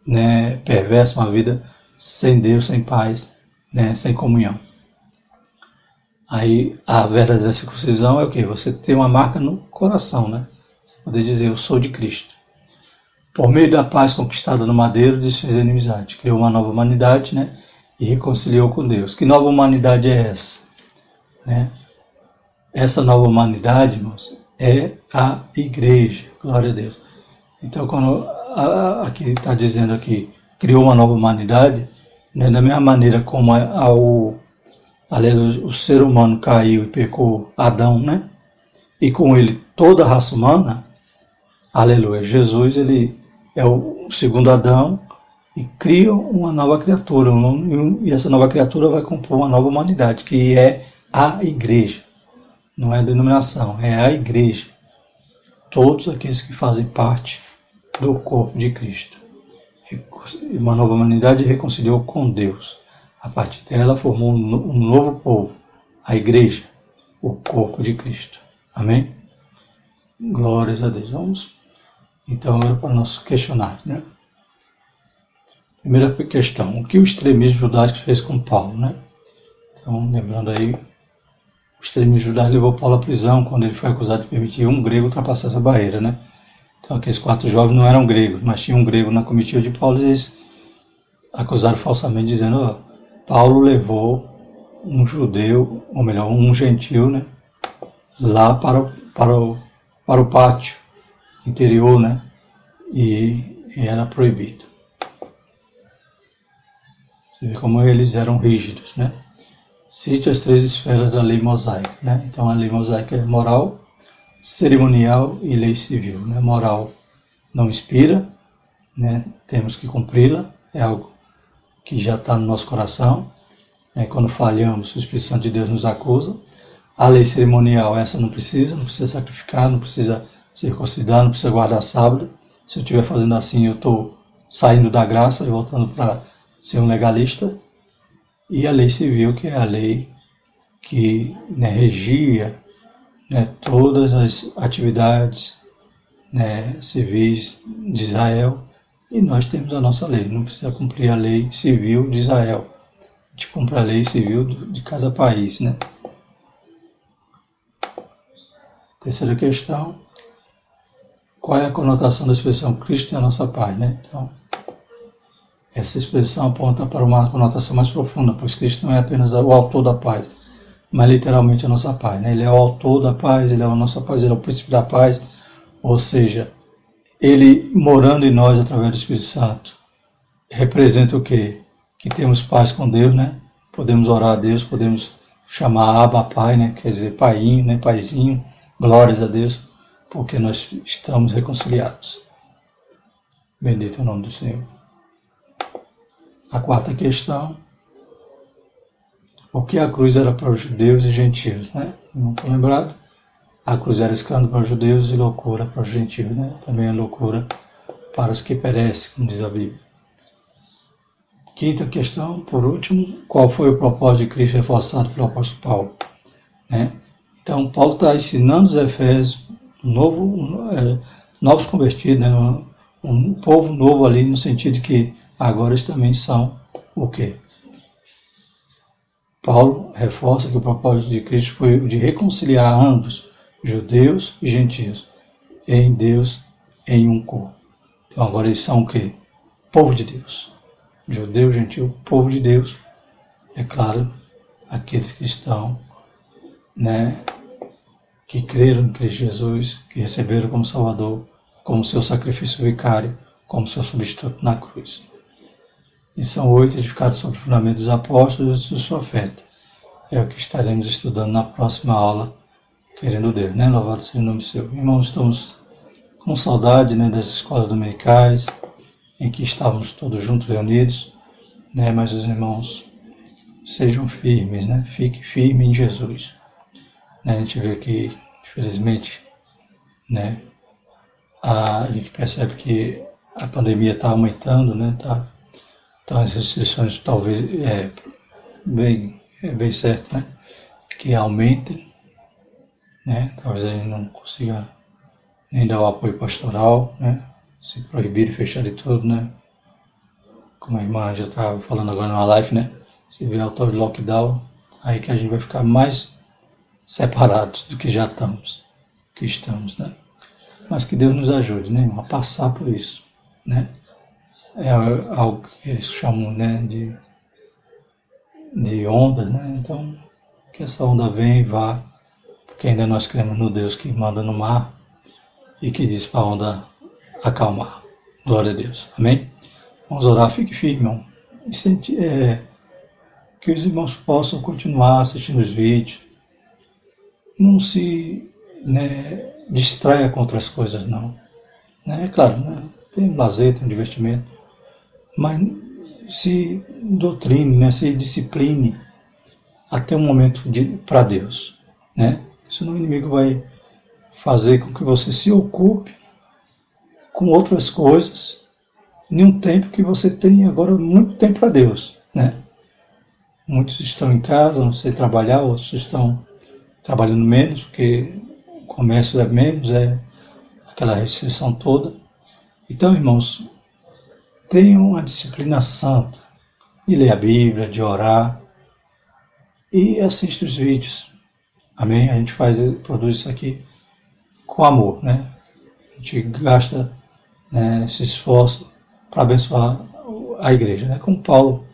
né, perversa, uma vida sem Deus, sem paz, né, sem comunhão. Aí a verdadeira circuncisão é o quê? Você ter uma marca no coração, né? Você poder dizer, eu sou de Cristo. Por meio da paz conquistada no madeiro, desfez a inimizade, criou uma nova humanidade, né? E reconciliou com Deus. Que nova humanidade é essa? Né? Essa nova humanidade, irmãos, é a igreja, glória a Deus. Então, quando aqui está dizendo aqui, criou uma nova humanidade, né? Da mesma maneira como o ser humano caiu e pecou, Adão, né? E com ele toda a raça humana, aleluia, Jesus, ele é o segundo Adão e cria uma nova criatura, e essa nova criatura vai compor uma nova humanidade, que é a igreja, não é a denominação, é a igreja, todos aqueles que fazem parte do corpo de Cristo. Uma nova humanidade reconciliou com Deus. A partir dela formou um novo povo, a igreja, o corpo de Cristo. Amém? Glórias a Deus. Vamos então agora para o nosso questionário, né? Primeira questão, o que o extremismo judaico fez com Paulo, né? Então, lembrando aí, o extremismo judaico levou Paulo à prisão quando ele foi acusado de permitir um grego ultrapassar essa barreira, né? Então, aqueles 4 jovens não eram gregos, mas tinha um grego na comitiva de Paulo e eles acusaram falsamente, dizendo, ó, Paulo levou um judeu, ou melhor, um gentil, né, lá para o pátio interior, né, e era proibido. Você vê como eles eram rígidos, né? Cite as 3 esferas da lei mosaica, né? Então a lei mosaica é moral, cerimonial e lei civil, né? Moral não inspira, né? Temos que cumpri-la, é algo que já está no nosso coração, né? Quando falhamos, o Espírito Santo de Deus nos acusa. A lei cerimonial, essa não precisa sacrificar, não precisa circuncidar, não precisa guardar sábado. Se eu estiver fazendo assim, eu estou saindo da graça e voltando para ser um legalista. E a lei civil, que é a lei que, né, regia, né, todas as atividades, né, civis de Israel, e nós temos a nossa lei, não precisa cumprir a lei civil de Israel, a gente cumpre a lei civil de cada país, né? Terceira questão, qual é a conotação da expressão Cristo é a nossa paz, né? Então, essa expressão aponta para uma conotação mais profunda, pois Cristo não é apenas o autor da paz, mas literalmente a nossa paz, né? Ele é o autor da paz, ele é a nossa paz, ele é o príncipe da paz, ou seja, ele morando em nós através do Espírito Santo, representa o quê? Que temos paz com Deus, né? Podemos orar a Deus, podemos chamar Abba Pai, né? Quer dizer, paiinho, né? Paizinho, glórias a Deus, porque nós estamos reconciliados. Bendito é o nome do Senhor. A quarta questão: o que a cruz era para os judeus e gentios, né? Não estou lembrado. A cruz era escândalo para os judeus e loucura para os gentios, né? Também é loucura para os que perecem, como diz a Bíblia. Quinta questão, por último: qual foi o propósito de Cristo reforçado pelo apóstolo Paulo, né? Então, Paulo está ensinando os Efésios, novos convertidos, né? Um povo novo ali, no sentido que agora eles também são o quê? Paulo reforça que o propósito de Cristo foi o de reconciliar ambos, judeus e gentios, em Deus, em um corpo. Então agora eles são o quê? Povo de Deus. Judeu, gentil, povo de Deus. É claro, aqueles que estão, né, que creram em Cristo Jesus, que receberam como Salvador, como seu sacrifício vicário, como seu substituto na cruz. E são 8 edificados sobre o fundamento dos apóstolos e dos profetas. É o que estaremos estudando na próxima aula, querendo Deus, né? Louvado seja o nome do Senhor. Irmãos, estamos com saudade, né, das escolas dominicais, em que estávamos todos juntos reunidos, né? Mas os irmãos, sejam firmes, né? Fique firme em Jesus. Né? A gente vê que, infelizmente, né, a gente percebe que a pandemia está aumentando, né? Então as restrições talvez bem certo, né? Que aumentem, né? Talvez a gente não consiga nem dar o apoio pastoral, né? Se proibir e fechar de tudo, né? Como a irmã já estava falando agora numa live, né? Se vier o tal de lockdown, aí que a gente vai ficar mais separados do que já estamos, né? Mas que Deus nos ajude, né, irmão, a passar por isso, né? É algo que eles chamam, né, de ondas, né? Então, que essa onda venha e vá, porque ainda nós cremos no Deus que manda no mar e que diz para a onda acalmar. Glória a Deus. Amém? Vamos orar. Fique firme, irmão. E que os irmãos possam continuar assistindo os vídeos. Não se, né, distraia com outras coisas, não. É claro, né? Tem um lazer, tem um divertimento, mas se doutrine, né? Se discipline até um momento para Deus, né? Senão o inimigo vai fazer com que você se ocupe com outras coisas em um tempo que você tem agora muito tempo para Deus, né? Muitos estão em casa, não sei trabalhar, outros estão trabalhando menos, porque o comércio é menos, é aquela restrição toda. Então, irmãos, tenham uma disciplina santa de ler a Bíblia, de orar e assiste os vídeos. Amém? A gente produz isso aqui com amor, né? A gente gasta, né, esse esforço para abençoar a igreja, né? Como Paulo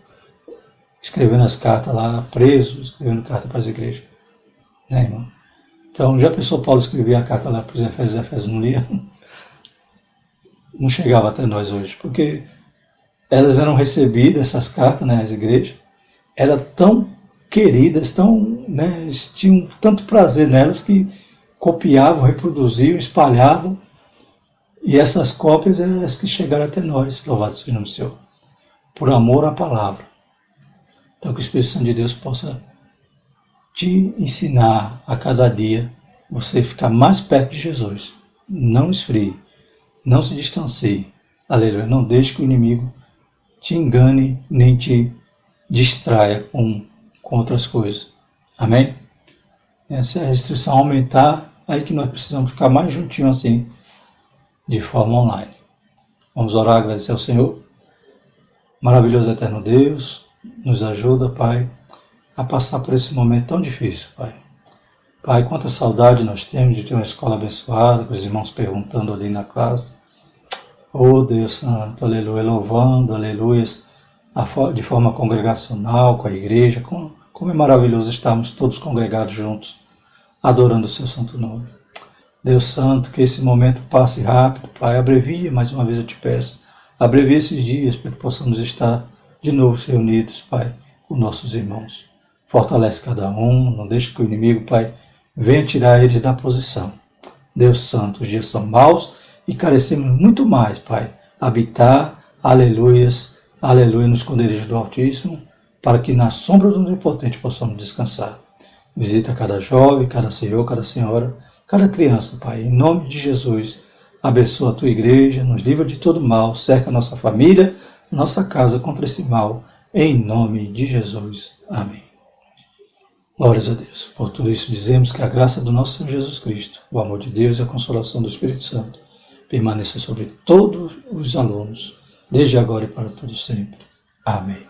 escrevendo as cartas lá, preso, escrevendo carta para as igrejas, né, irmão? Então, já pensou Paulo escrever a carta lá para os Efésios não lia? Não chegava até nós hoje, porque elas eram recebidas, essas cartas, né, as igrejas, eram tão queridas, né, eles tinham tanto prazer nelas que copiavam, reproduziam, espalhavam, e essas cópias eram as que chegaram até nós, louvado seja o nome do Senhor, por amor à palavra. Então, que o Espírito Santo de Deus possa te ensinar a cada dia você ficar mais perto de Jesus. Não esfrie, não se distancie. Aleluia. Não deixe que o inimigo te engane, nem te distraia com outras coisas. Amém? Se a restrição aumentar, aí que nós precisamos ficar mais juntinhos assim, de forma online. Vamos orar, agradecer ao Senhor. Maravilhoso eterno Deus, nos ajuda, Pai, a passar por esse momento tão difícil, Pai. Pai, quanta saudade nós temos de ter uma escola abençoada, com os irmãos perguntando ali na classe. Oh Deus Santo, aleluia, louvando, aleluia, de forma congregacional, com a igreja, com Como é maravilhoso estarmos todos congregados juntos, adorando o seu santo nome. Deus Santo, que esse momento passe rápido, Pai, abrevia, mais uma vez eu te peço, abrevia esses dias para que possamos estar de novo reunidos, Pai, com nossos irmãos. Fortalece cada um, não deixe que o inimigo, Pai, venha tirar eles da posição. Deus Santo, os dias são maus e carecemos muito mais, Pai, habitar, aleluias, aleluia, no esconderijo do Altíssimo, para que na sombra do Onipotente possamos descansar. Visita cada jovem, cada senhor, cada senhora, cada criança, Pai, em nome de Jesus. Abençoa a tua igreja, nos livra de todo mal, cerca a nossa família, nossa casa contra esse mal, em nome de Jesus. Amém. Glórias a Deus. Por tudo isso dizemos que a graça do nosso Senhor Jesus Cristo, o amor de Deus e a consolação do Espírito Santo permaneça sobre todos os alunos, desde agora e para todo sempre. Amém.